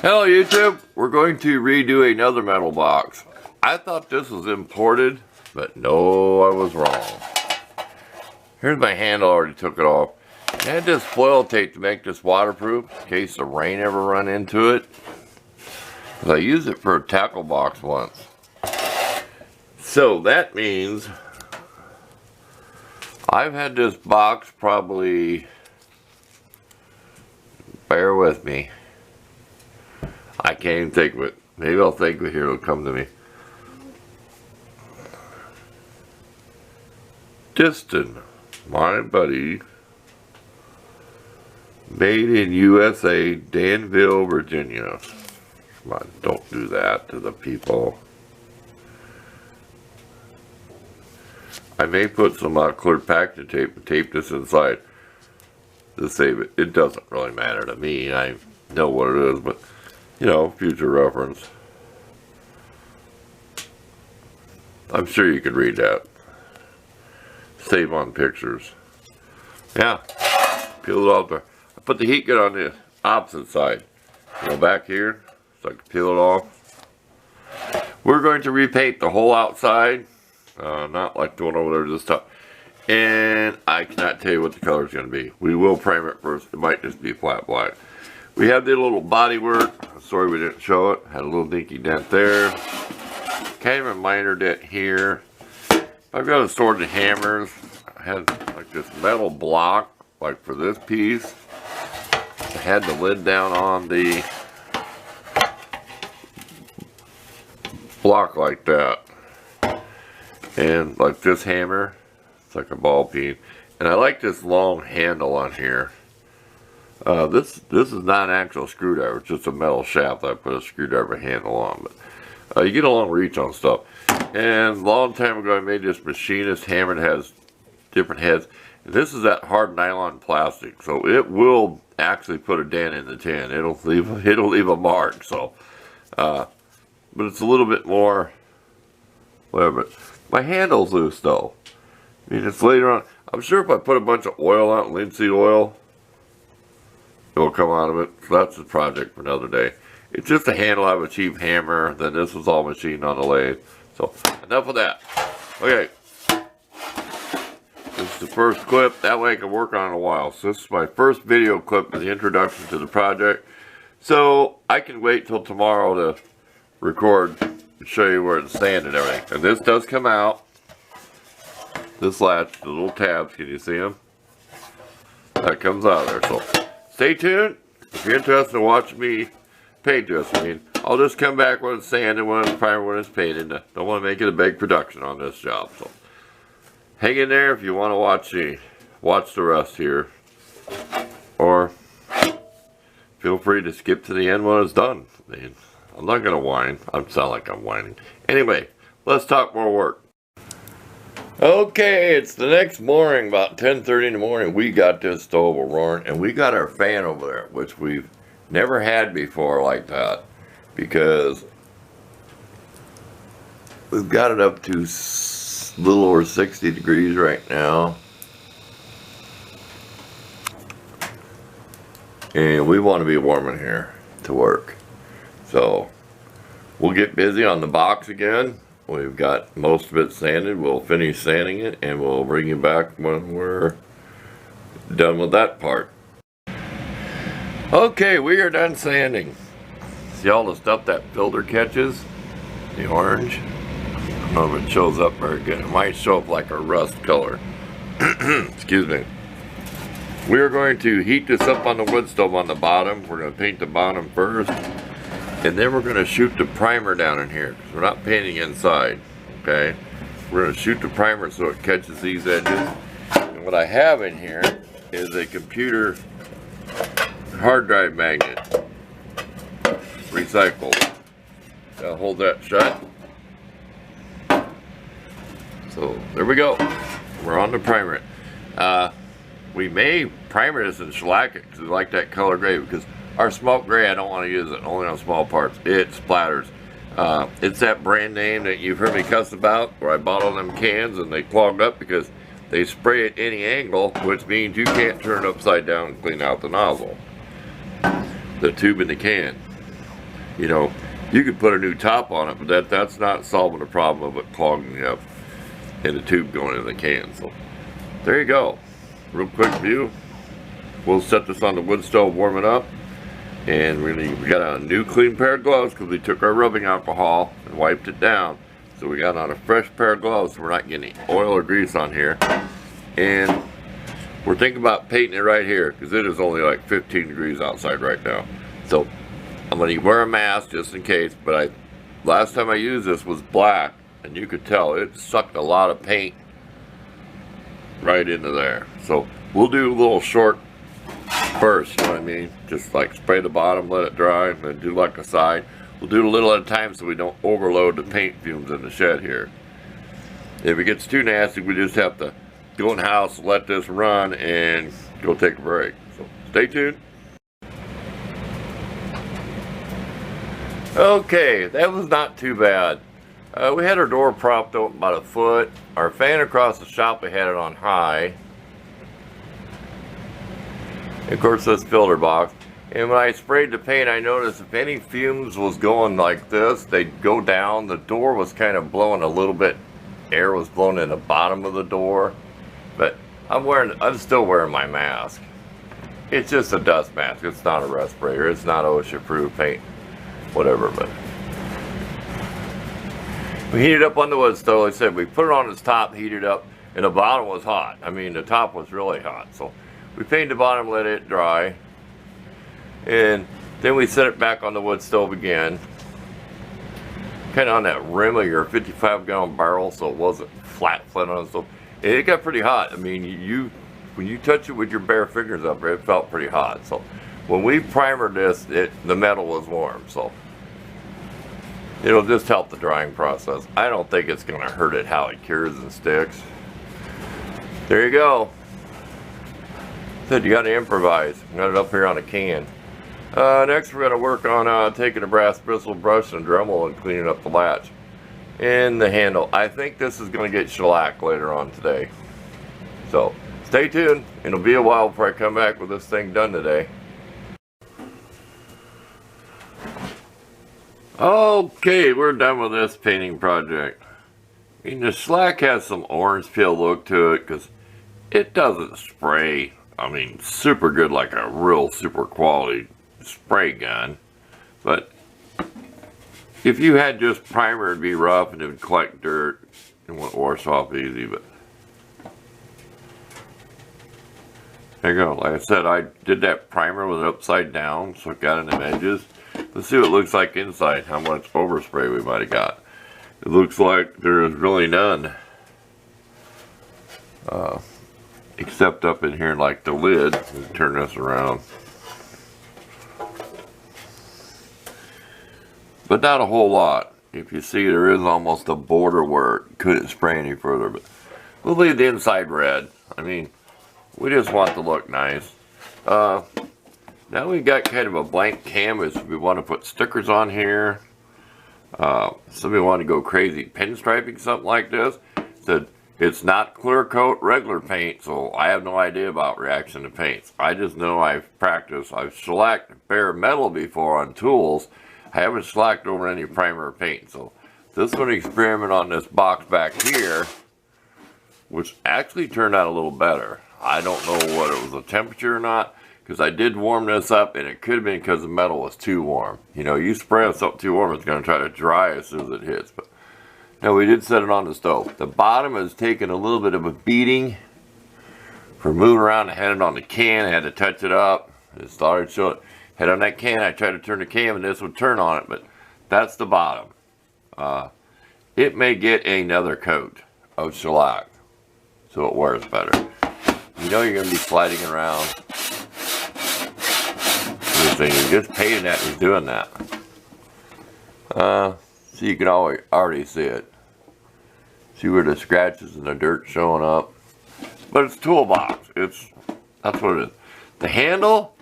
Hello YouTube, we're going to redo another metal box. I thought this was imported, but no, I was wrong. Here's my handle, I already took it off. I had this foil tape to make this waterproof in case the rain ever run into it. I used it for a tackle box once. So that means I've had this box probably, bear with me, I can't even think of it. Maybe I'll think of it here, it'll come to me. Distin, my buddy, made in USA, Danville, Virginia. Come on, don't do that to the people. I may put some clear packing tape and tape this inside to save it. It doesn't really matter to me. I know what it is, but you know, future reference. I'm sure you can read that. Save on pictures. Yeah, peel it off there. I put the heat gun on the opposite side. Go back here, so I can peel it off. We're going to repaint the whole outside. Not like the one over there this time. And I cannot tell you what the color is going to be. We will prime it first. It might just be flat black. We have the little body work. Sorry we didn't show it. Had a little dinky dent there. Kind of a minor dent here. I've got to store the hammers. I had like this metal block, like for this piece. I had the lid down on the block like that. And like this hammer, it's like a ball peen. And I like this long handle on here. This is not an actual screwdriver, it's just a metal shaft that I put a screwdriver handle on. But you get a long reach on stuff. And a long time ago I made this machinist hammer that has different heads. And this is that hard nylon plastic, so it will actually put a dent in the tin. It'll leave a mark. So, but it's a little bit more, whatever. My handle's loose though. I mean, it's later on. I'm sure if I put a bunch of oil out, linseed oil, it will come out of it. So that's a project for another day. It's just a handle. I have a cheap hammer. Then this was all machined on the lathe. So enough of that. Okay. This is the first clip. That way I can work on it a while. So this is my first video clip of the introduction to the project. So I can wait till tomorrow to record and show you where it's sanded and everything. And this does come out. This latch, the little tabs, can you see them? That comes out of there. So stay tuned. If you're interested in watching me paint this, I'll just come back when it's sanded, when it's primed, when it's painted. Don't want to make it a big production on this job. So hang in there if you want to watch the rest here. Or feel free to skip to the end when it's done. I'm not going to whine. I sound like I'm whining. Anyway, let's talk more work. Okay, it's the next morning, about 10:30 in the morning. We got this stove roaring, and we got our fan over there, which we've never had before like that, because we've got it up to a little over 60 degrees right now. And we want to be warm in here to work. So we'll get busy on the box again. We've got most of it sanded. We'll finish sanding it and we'll bring you back when we're done with that part. Okay, we are done sanding. See all the stuff that filter catches? The orange? I don't know if it shows up very good. It might show up like a rust color. Excuse me. We are going to heat this up on the wood stove on the bottom. We're going to paint the bottom first. And then we're going to shoot the primer down in here, because we're not painting inside, okay? We're going to shoot the primer so it catches these edges. And what I have in here is a computer hard drive magnet, recycled. Gotta hold that shut. So there we go. We're on to primer it. We may primer this and shellac it because we like that color gray, because our smoke gray, I don't want to use it, only on small parts. It splatters. It's that brand name that you've heard me cuss about, where I bought all them cans and they clogged up because they spray at any angle, which means you can't turn it upside down and clean out the nozzle, the tube in the can. You know, you could put a new top on it, but that's not solving the problem of it clogging up in the tube going in the can. So there you go. Real quick view. We'll set this on the wood stove, warm it up, and we got a new clean pair of gloves because we took our rubbing alcohol and wiped it down. So we got on a fresh pair of gloves, so we're not getting any oil or grease on here. And we're thinking about painting it right here because it is only like 15 degrees outside right now. So I'm going to wear a mask just in case, but last time I used this was black, and you could tell it sucked a lot of paint right into there. So we'll do a little short first, you know what I mean? Just like spray the bottom, let it dry, and then do like a side. We'll do it a little at a time so we don't overload the paint fumes in the shed here. If it gets too nasty, we just have to go in the house, let this run, and go take a break. So stay tuned. Okay, that was not too bad. We had our door propped open about a foot. Our fan across the shop, we had it on high. And of course, this filter box. And when I sprayed the paint, I noticed if any fumes was going like this, they'd go down. The door was kind of blowing a little bit. Air was blowing in the bottom of the door. But I'm still wearing my mask. It's just a dust mask. It's not a respirator. It's not OSHA approved paint. Whatever, but we heated up on the wood stove. Like I said, we put it on its top, heated up, and the bottom was hot. I mean, the top was really hot. So we painted the bottom, let it dry, and then we set it back on the wood stove again, kind of on that rim of your 55-gallon barrel, so it wasn't flat on the stove. And it got pretty hot. I mean, when you touch it with your bare fingers up there, it felt pretty hot. So when we primered this, the metal was warm. So it'll just help the drying process. I don't think it's going to hurt it how it cures and sticks. There you go. Said you got to improvise. Got it up here on a can. Next we're going to work on taking a brass bristle brush and Dremel and cleaning up the latch and the handle. I think this is going to get shellac later on today. So stay tuned. It'll be a while before I come back with this thing done today. Okay, we're done with this painting project. I mean, the shellac has some orange peel look to it because it doesn't spray, I mean, super good like a real super quality spray gun. But if you had just primer, it'd be rough and it would collect dirt and wouldn't wash off easy. But there you go. Like I said, I did that primer with it upside down, so it got in the edges. Let's see what it looks like inside, how much overspray we might have got. It looks like there is really none. Except up in here like the lid. Let's turn this around. But not a whole lot. If you see, there is almost a border where it couldn't spray any further. But we'll leave the inside red. I mean, we just want to look nice. Now we've got kind of a blank canvas. We want to put stickers on here. Somebody want to go crazy pinstriping something like this. Said it's not clear coat regular paint, so I have no idea about reaction to paints. I just know I've practiced. I've shellacked bare metal before on tools. I haven't shellacked over any primer or paint. So this is an experiment on this box back here, which actually turned out a little better. I don't know what it was, the temperature or not. Because I did warm this up, and it could have been because the metal was too warm. You know, you spray on something too warm, it's going to try to dry as soon as it hits. But no, we did set it on the stove. The bottom has taken a little bit of a beating for moving around. I had it on the can, I had to touch it up. It started showing. Had on that can, I tried to turn the can, and this would turn on it, but that's the bottom. It may get another coat of shellac, so it wears better. You know you're going to be sliding around. Thing. Just painting that is doing that. So you can already see it. See where the scratches and the dirt showing up. But it's toolbox. That's what it is. The handle,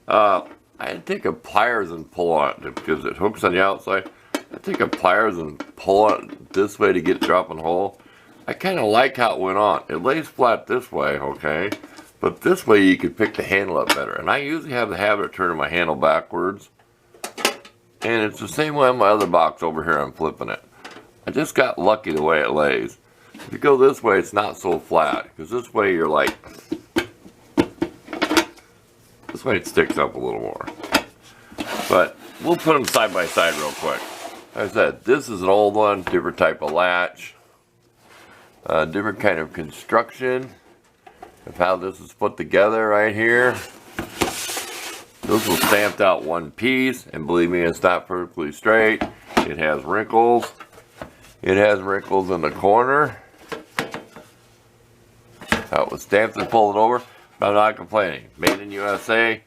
I had to take a pliers and pull on it because it hooks on the outside. I take a pliers and pull on it this way to get it dropping hole. I kind of like how it went on. It lays flat this way, okay? But this way you could pick the handle up better. And I usually have the habit of turning my handle backwards. And it's the same way on my other box over here. I'm flipping it. I just got lucky the way it lays. If you go this way, it's not so flat. Because this way you're like... This way it sticks up a little more. But we'll put them side by side real quick. Like I said, this is an old one. Different type of latch. Different kind of construction of how this is put together right here. This was stamped out one piece, and believe me, it's not perfectly straight. It has wrinkles. It has wrinkles in the corner. How it was stamped and pulled it over, but I'm not complaining. Made in USA.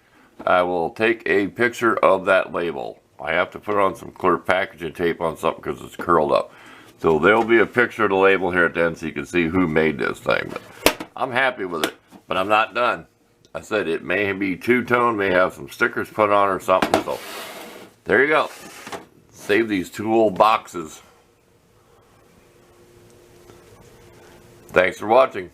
I will take a picture of that label. I have to put on some clear packaging tape on something because it's curled up. So there will be a picture of the label here at the end so you can see who made this thing. But I'm happy with it, but I'm not done. I said it may be two-tone, may have some stickers put on or something. So there you go. Save these two old boxes. Thanks for watching.